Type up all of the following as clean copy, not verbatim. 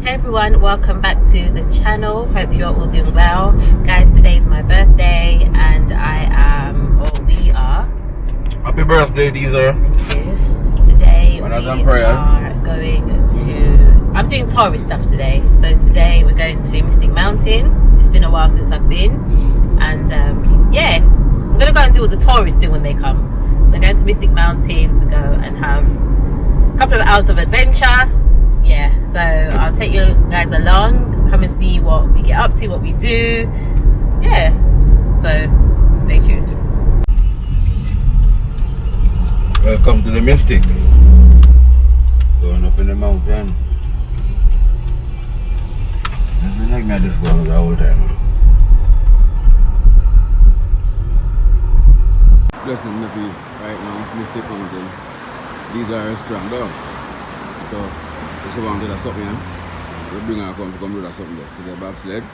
Hey everyone, welcome back to the channel. Hope you're all doing well. Guys, today is my birthday and we are. Happy birthday, Deezer. Thank you. Today we are going to, I'm doing tourist stuff today. So today we're going to Mystic Mountain. It's been a while since I've been. And yeah, I'm going to go and do what the tourists do when they come. So I'm going to Mystic Mountain to go and have a couple of hours of adventure. Yeah, so I'll take you guys along, come and see what we get up to, what we do. Yeah, so stay tuned. Welcome to the Mystic. Going up in the mountain. I like me just go the whole time. Blessing me right now, Mystic Mountain. These are strong down. So just go on to that something, yeah? We'll bring her come to come do that something there. So the bobsled.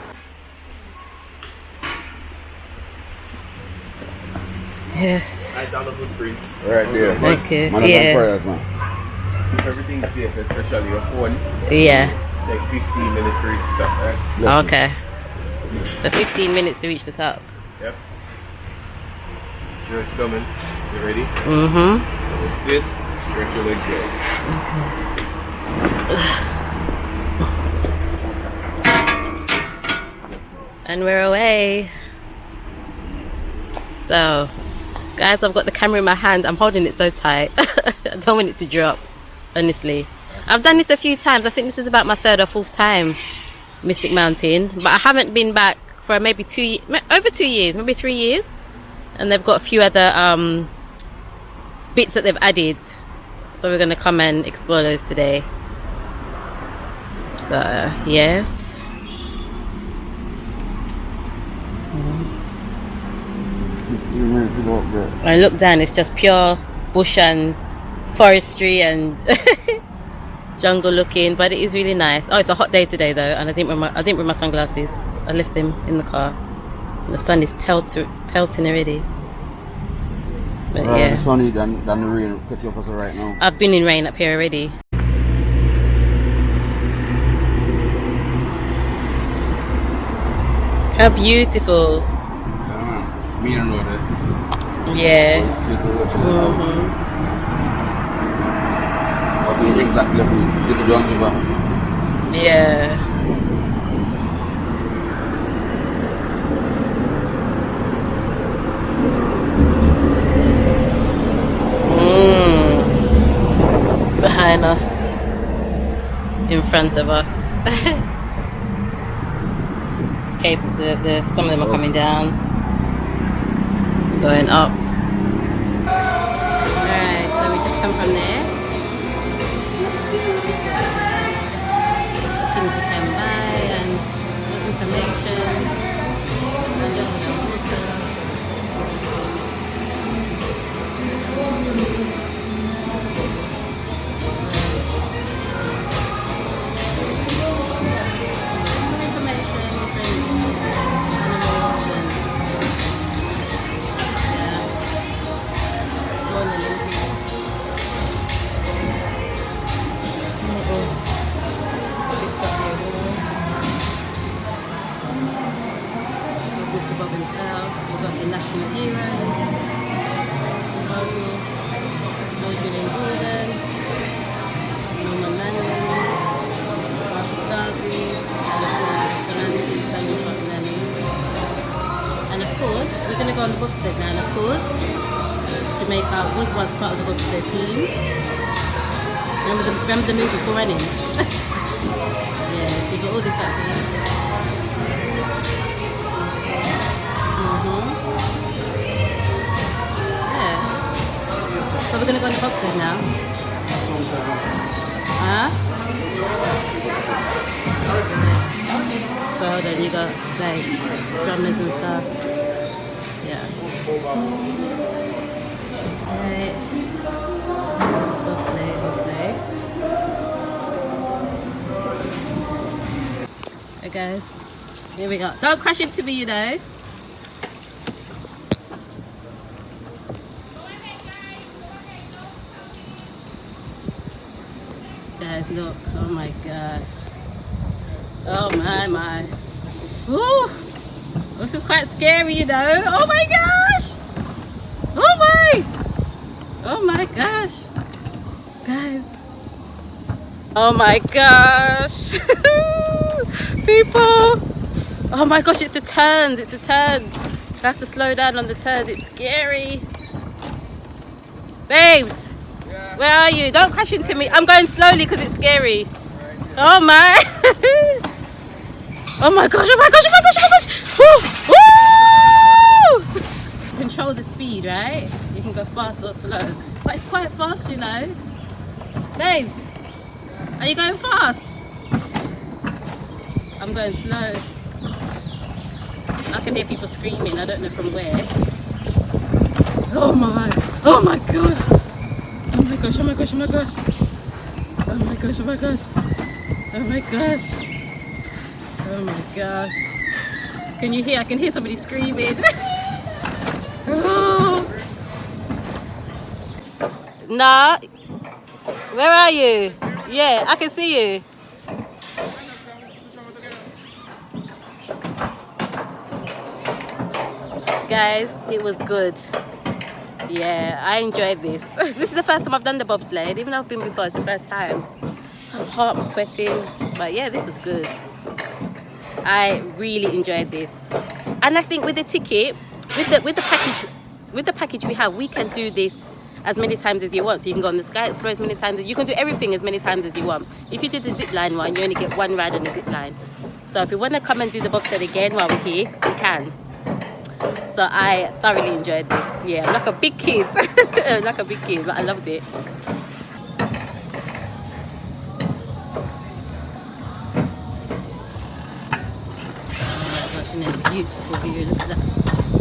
Yes. I down the footprints. Right there. Okay. Man, yeah. Prayers, man. Everything's safe, especially your phone. Yeah. Like 15 minutes to reach the top, right? Blessing. Okay. So 15 minutes to reach the top. Yep. Yours coming. You ready? Mm-hmm. Sit. Stretch your legs out. And we're away. So, guys, I've got the camera in my hand. I'm holding it so tight. I don't want it to drop, honestly. I've done this a few times. I think this is about my third or fourth time, Mystic Mountain. But I haven't been back for maybe over 2 years, maybe 3 years. And they've got a few other bits that they've added. So we're going to come and explore those today. So, yes. I look down, it's just pure bush and forestry and jungle looking, but it is really nice. Oh, it's a hot day today though, and I didn't bring my sunglasses. I left them in the car. The sun is pelting already. But yeah, The sunny than the rain catch up us right now. I've been in rain up here already. How beautiful. Yeah, man. Me and know that. Yeah. What the exact level is the John River. Yeah. Behind us, in front of us. Okay, some of them are coming down, going up. Alright, so we just come from there. Things we came by and information. And just the water. National heroes, William Gordon, Norman Manley, Marcus Garvey, and of course, we're going to go on the bobsled now. And of course, Jamaica was once part of the bobsled team. Remember the movie Cool Running? Yeah, so you got all this up here. So we're gonna go on the bobsled now. Huh? So hold on, you got like drummers and stuff. Yeah. Alright. Bobsled. Hey guys, here we go. Don't crash into me, you know. Guys, look, oh my gosh. Oh my. Ooh, this is quite scary, you know. Oh my gosh. Oh my gosh. Guys. Oh my gosh. People. Oh my gosh, it's the turns. I have to slow down on the turns. It's scary. Babes, yeah. Where are you? Don't crash into me. I'm going slowly because it's scary. Oh my. Oh my gosh. Woo! Control the speed, right? You can go fast or slow. But it's quite fast, you know. Babes, are you going fast? I'm going slow. I can hear people screaming. I don't know from where. Oh my gosh. Oh my gosh. Can you hear? I can hear somebody screaming. Oh. Nah. Where are you? Yeah, I can see you. Guys, it was good. Yeah, I enjoyed this. This is the first time I've done the bobsled. Even though I've been before, it's the first time. I'm hot, I'm sweating. But yeah, this was good. I really enjoyed this. And I think with the ticket, with the package we have, we can do this as many times as you want. So you can go on the Sky Explorer as many times. You can do everything as many times as you want. If you do the zip line one, you only get one ride on the zip line. So if you want to come and do the bobsled again while we're here, we can. So I thoroughly enjoyed this. Yeah, I'm like a big kid. Like a big kid, but I loved it. Oh my gosh, and it's beautiful view. Look at that.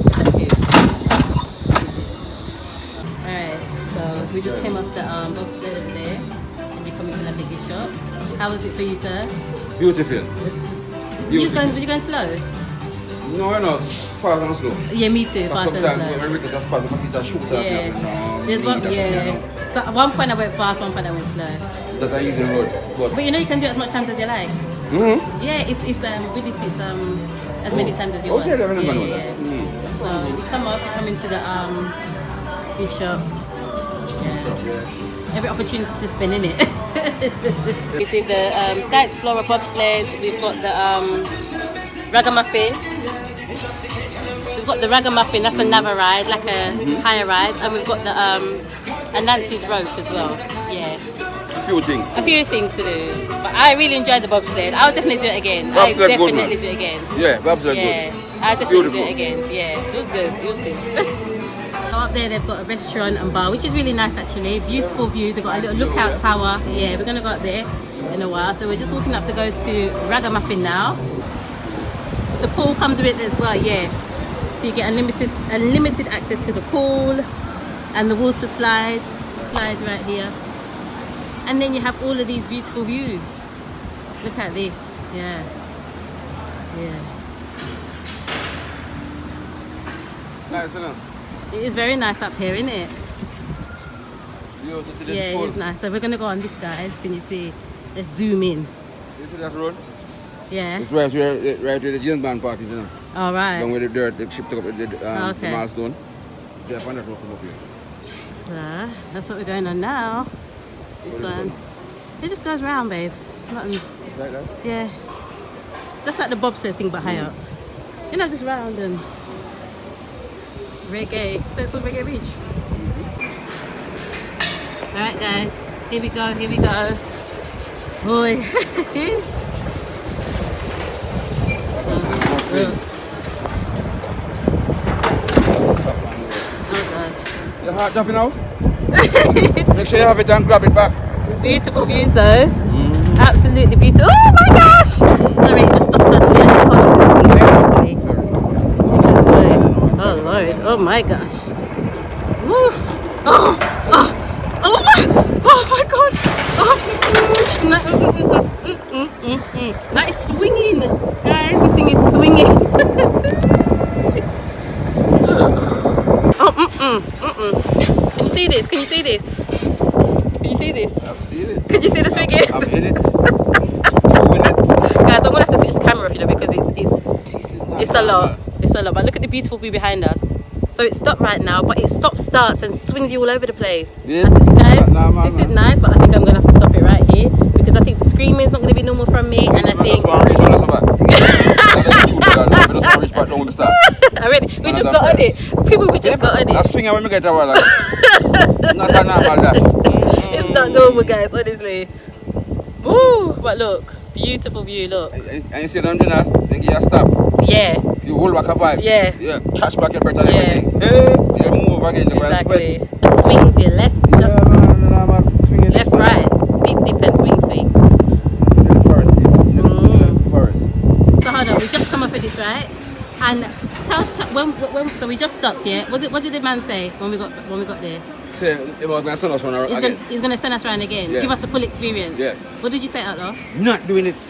Look at that view. Alright, so we just came off the bobsled over there. And you're coming to the biggest shop. How was it for you, sir? Beautiful. Were you going slow? No, fast and slow. Yeah, me too. But fast and sometimes slow. when we just spot because it's a shooter. Yeah. There's one, yeah. So at one point I went fast, one point I went slow. That's an easy road. But you know you can do it as much times as you like. Yeah, it's with this it's as many times as you want. Okay, I remember yeah. that. So you come off, you come into the gift shop. Yeah. Every opportunity to spin in it. We did the Sky Explorer bobsled. We've got the Ragamuffin. We've got the Ragamuffin, that's another ride, like a higher ride, and we've got the Nancy's rope as well. Yeah. A few things to do. But I really enjoyed the bobsled. I would definitely do it again. I definitely do it again. Yeah, bobsled good. I definitely do it again. Yeah, it was good. So up there they've got a restaurant and bar, which is really nice actually. Beautiful views. They've got a little lookout tower. Yeah, we're gonna go up there in a while. So we're just walking up to go to Ragamuffin now. The pool comes with it as well, yeah. So you get unlimited access to the pool and the water slides right here. And then you have all of these beautiful views. Look at this, yeah. Nice, isn't it? It is very nice up here, isn't it? Yeah, it is nice. So we're gonna go on this, guys. Can you see? Let's zoom in. You see that road? Yeah. It's right where the James Bond parties, you know. All right. Down where the dirt, the ship took up the milestone. Yeah, find that road up here. So that's what we're going on now. This one. It just goes round, babe. Nothing. It's like that? Yeah. Just like the bobsled thing, but higher up. You know, just round and reggae. So it's called Reggae Beach. Alright guys, here we go. Boy. Oh gosh. Your heart jumping out? Make sure you have it and grab it back. Beautiful views though. Absolutely beautiful. Oh my gosh! Sorry, it just stopped suddenly. I just parked very quickly. Oh Lord. Oh my gosh. Woo. Oh my gosh. That is swinging. Guys, this thing is swinging. Can you see this? Can you see this? I've seen it. Can you see the swinging? I'm in it. I'm in it. Guys, I'm gonna have to a lot. It's a lot. But look at the beautiful view behind us. So it stopped right now, but it stops, starts, and swings you all over the place. Yeah. Guys, this is nice, but I think I'm gonna have to stop it right here because I think the screaming is not gonna be normal from me, and I think. Already, we just got on it. People, we just got on it. I swing when we get our like. Not a normal dash. It's not normal, guys. Honestly. Woo! But look, beautiful view. Look. And you see them, Gina? Think you stop. Yeah. You hold back a vibe. Yeah. Yeah. Catch back your breath and everything. Hey, you move again. Exactly. Swings your left, just left, right, dip, and swing. So hold on, we just come up with this, right? And when so we just stopped, yeah. What did the man say when we got there? Say it was going to send us around again. He's gonna send us around again. Yeah. Give us the full experience. Yes. What did you say, Outlaw? Not doing it.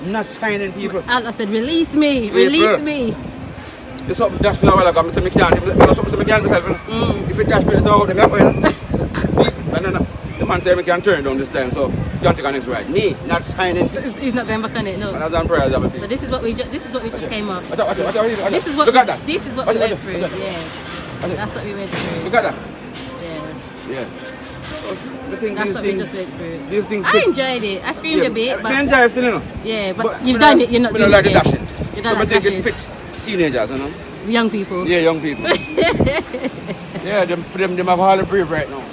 Not signing people. Outlaw said, "Release me, release me." It's up dash me now. Like I'm saying, I can't. I can't myself. If it dash me, it's not out. No. The man said we can turn down this time, so you can't take on his right. Me, not signing. He's not going back on it. No. And I've done prayers. So this is what we just came up. Look at that. This is what we went through. Yeah. That's what we went through. Look at that. Yeah. Yes. That's what we just went through. These things. I enjoyed it. I screamed a bit, but I enjoy it still, you know. Yeah, but you've done it. You're not doing like it the dashing. You don't like it dashing. fit teenagers, you know. Young people. Yeah, young people. Yeah, them have all the brave right now.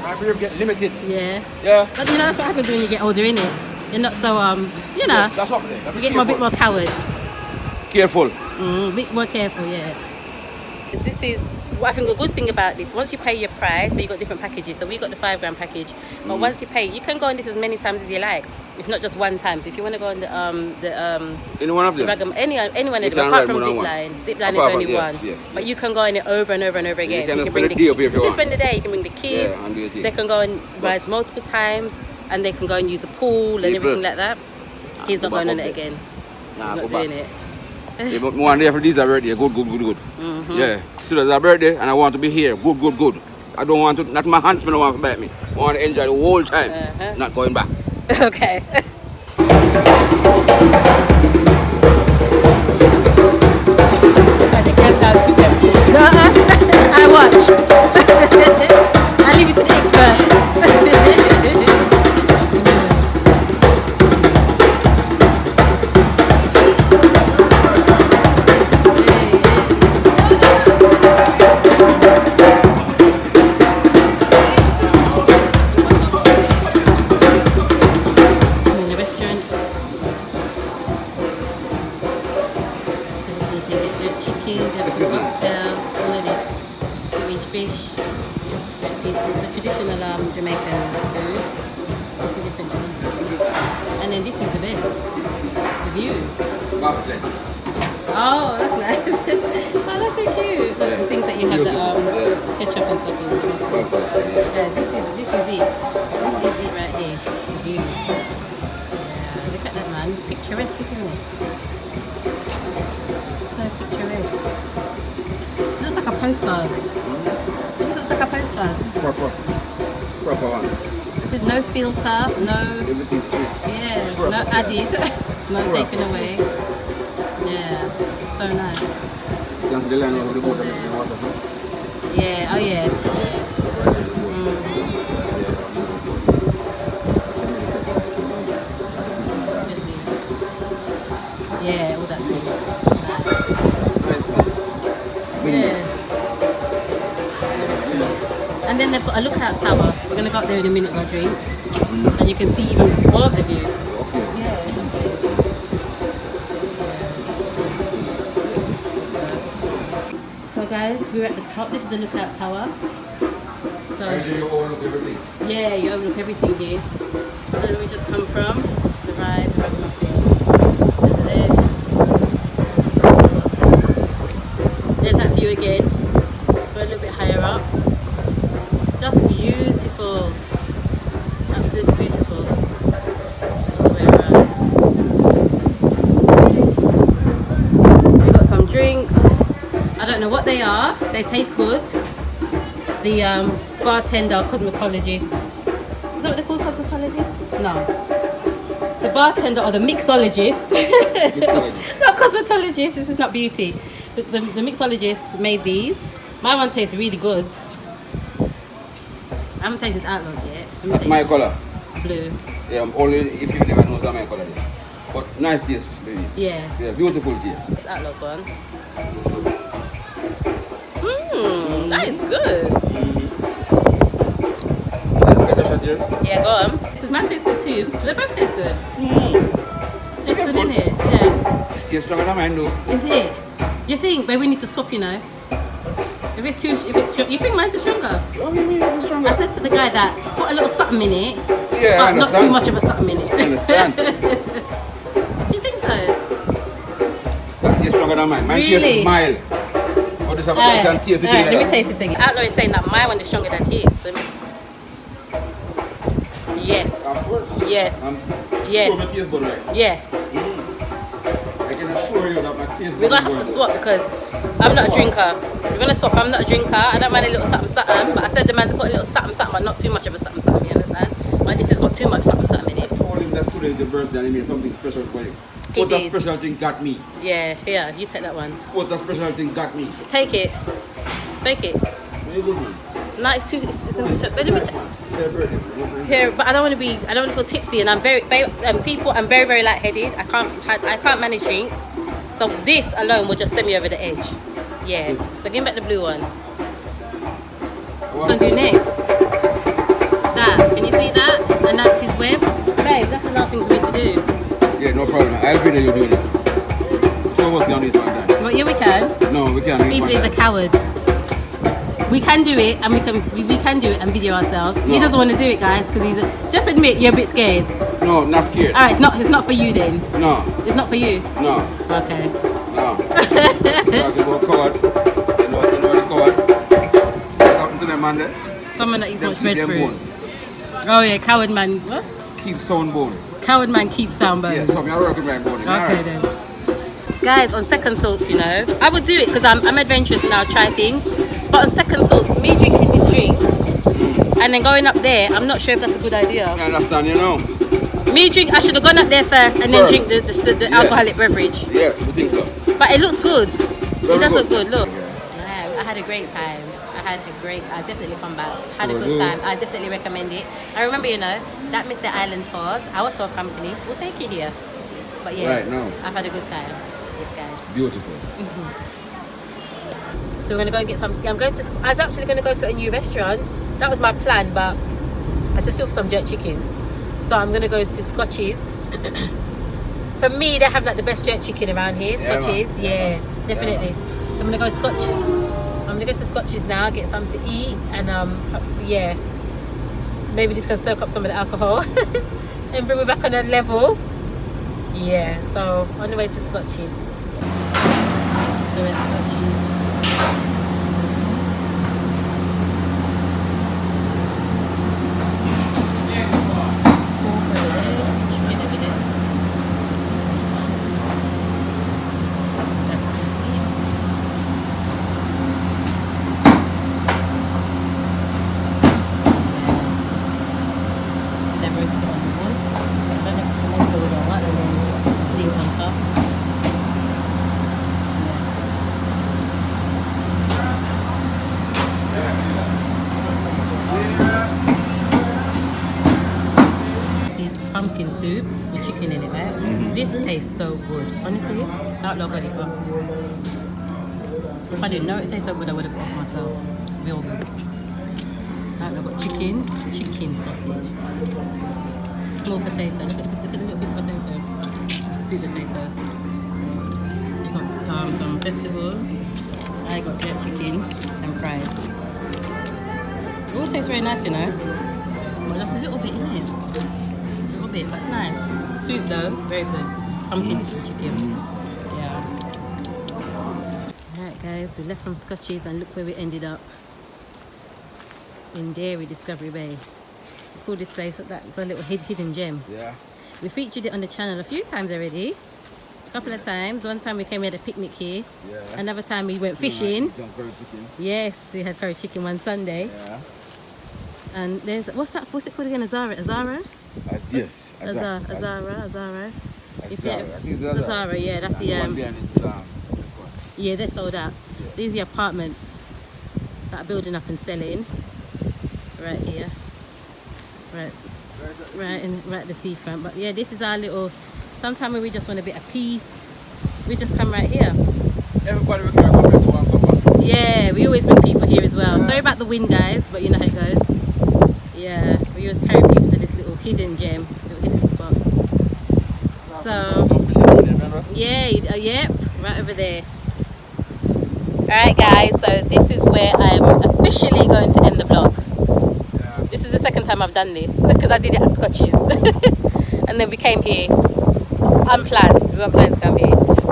My brave get limited. Yeah. Yeah. But you know that's what happens when you get older, innit? You're not so you know. Yeah, that's what you get a bit more coward. Careful. A bit more careful, yeah. This is what I think a good thing about this. Once you pay your price, so you got different packages. So we got the £5 package, but once you pay, you can go on this as many times as you like. It's not just one time. So if you want to go on the any one of them, anyone of them, apart from zipline. Zipline is only one. Yes. But you can go on it over and over and over again. You can bring the day up if you want. spend the day. You can bring the kids. Yeah, they can go and ride multiple times, and they can go and use a pool and everything like that. He's not going on it again. He's not doing it. Yeah, but one day for this a birthday, good. Yeah, today's a birthday and I want to be here, good. I don't want to, not my hands, I don't want to bite me. I want to enjoy the whole time, not going back. Okay. No, I watch. I leave it to the experts. Jamaican food, different seasons. And then this is the best, the view. Bobsled. Oh, that's nice. Oh, that's so cute. Look, the things that you have the ketchup and stuff in the bobsled. Yeah, this is it. This is it right here, the view. Yeah, look at that, man. It's picturesque, isn't it? So picturesque. It looks like a postcard. This looks like a postcard. Proper one. This is no filter, no. Everything's straight. Yeah, no added, no taken away. Yeah, so nice. That's the line of the water. Yeah, oh yeah. Yeah, all that thing. Yeah. And then they've got a lookout tower. We're going to go up there in a minute with our drinks. And you can see even more of the view. Yeah. So guys, we're at the top. This is the lookout tower. So you overlook everything. Yeah, you overlook everything here. So where we just come from, the ride crossing. There's that view again. Go a little bit higher up. Just beautiful. Absolutely beautiful. All the way around. We got some drinks. I don't know what they are. They taste good. The bartender, cosmetologist. Is that what they call cosmetologist? No. the bartender or the mixologist. Not cosmetologist. This is not beauty. The mixologist made these. My one tastes really good. I haven't tasted Outlaws yet. That's my color. Blue. Yeah, I'm only if you never know my color. But nice taste, baby. Yeah. Yeah, beautiful taste. It's Outlaws one. That is good. Yeah, go on. Because mine tastes good too. They both taste good. Tastes good, isn't it? Yeah. This tastes stronger than mine, though. Is it? You think? But we need to swap, you know. If it's strong, you think mine's is stronger? Oh, you mean it's stronger? I said to the guy that put a little something in it, yeah, but not too much of a something in it. I understand. You think so? That tastes stronger than mine. Mine Really? tastes mild. Oh, this have a can taste it. Let me taste this thing. Outlaw is saying that my one is stronger than his. Yes. Yes. Yes. Sure my taste bud right. Yeah. I can assure you that my taste bud We're gonna have to swap because I'm not a drinker. We're gonna swap. I'm not a drinker. I don't mind a little something, but I said the man to put a little something, but not too much of a something. You understand? But this has got too much something in it. I told him that today is the birthday and he made something special for you. What that special thing got me? Yeah, here, you take that one. What that special thing got me? Take it. Take it. Very good, man. No, it's too. But let me here, but I don't want to be. I don't want to feel tipsy, and I'm very. People, I'm very, very lightheaded. I can't manage drinks. So this alone will just send me over the edge. Yeah. So give me back the blue one. What I'm gonna do next? That. Can you see that? And that's his web. Babe, that's the last thing for me to do. Yeah, no problem. I'll be there. You doing it. So what's down this one time? Well, yeah, we can. No, we can't. People is a coward. We can do it, and we can do it and video ourselves. No. He doesn't want to do it, guys, because he's. Just admit you're a bit scared. No, not scared. All right, it's not for you then. No. It's not for you. No. Okay. No. Talking about coward. You know the coward. Talking to them man there. Someone that eats so much breadfruit. Oh yeah, coward man. What? Keep sound bone. Coward man keeps sound bone. Yeah, so I'm working my bone. Okay then. Guys, on second thoughts, you know, I would do it because I'm adventurous and I'll try things. But on second thoughts, me drinking this drink and then going up there, I'm not sure if that's a good idea. I understand, you know. I should have gone up there first and then drink the alcoholic beverage. Yes, we think so. But it looks good. Very it does good. look good, look. Yeah. I had a great time. I definitely come back. Had a good time. I definitely recommend it. I remember, you know, that Mr. Island Tours, our tour company, will take you here. But yeah, right, no. I've had a good time. Yes, guys. Beautiful. So we're going to go and get something. I was actually going to go to a new restaurant. That was my plan, but I just feel for some jerk chicken. So I'm going to go to Scotch's. For me, they have like the best jerk chicken around here. Scotch's, yeah, definitely. So I'm going to go Scotch. I'm going to go to Scotch's now, get something to eat. And yeah, maybe this can soak up some of the alcohol and bring me back on a level. Yeah, so on the way to Scotch's. Yeah. So we're at Scotch's. Pumpkin soup with chicken in it, right? This tastes so good. Honestly, Outlaw got it, but if I didn't know it tastes so good, I would have got it myself. Real good. Outlaw got chicken sausage, small potato. Look at the little bits of potato, sweet potato. You got some vegetable. I got jerk chicken and fries. It all tastes very nice, you know. But that's a little bit in it. But it's nice. Soup though, very good. Pumpkin chicken. Yeah. Alright guys, we left from Scotch's and look where we ended up. In Dairy Discovery Bay. We call this place, it's a little hidden gem. Yeah. We featured it on the channel a few times already. A couple of times. One time we came, we had a picnic here. Yeah. Another time we went fishing. Yes, we had curry chicken one Sunday. Yeah. And there's, what's it called again? Azara? Yes. Azara. Azara. Yeah, Azara, yeah, that's the yeah, they're sold out. Yeah. These are the apartments that are building up and selling. Right here. Right at the seafront. But yeah, this is our little, sometimes when we just want a bit of peace, we just come right here. Everybody will come to one. Yeah, we always bring people here as well. Sorry about the wind, guys, but you know how it goes. Yeah, we always carry people to this little hidden gem, little hidden spot. So yeah, yep, right over there. Alright guys, so this is where I'm officially going to end the vlog. Yeah. This is the second time I've done this because I did it at Scotches. And then we came here unplanned. We weren't planning to come here.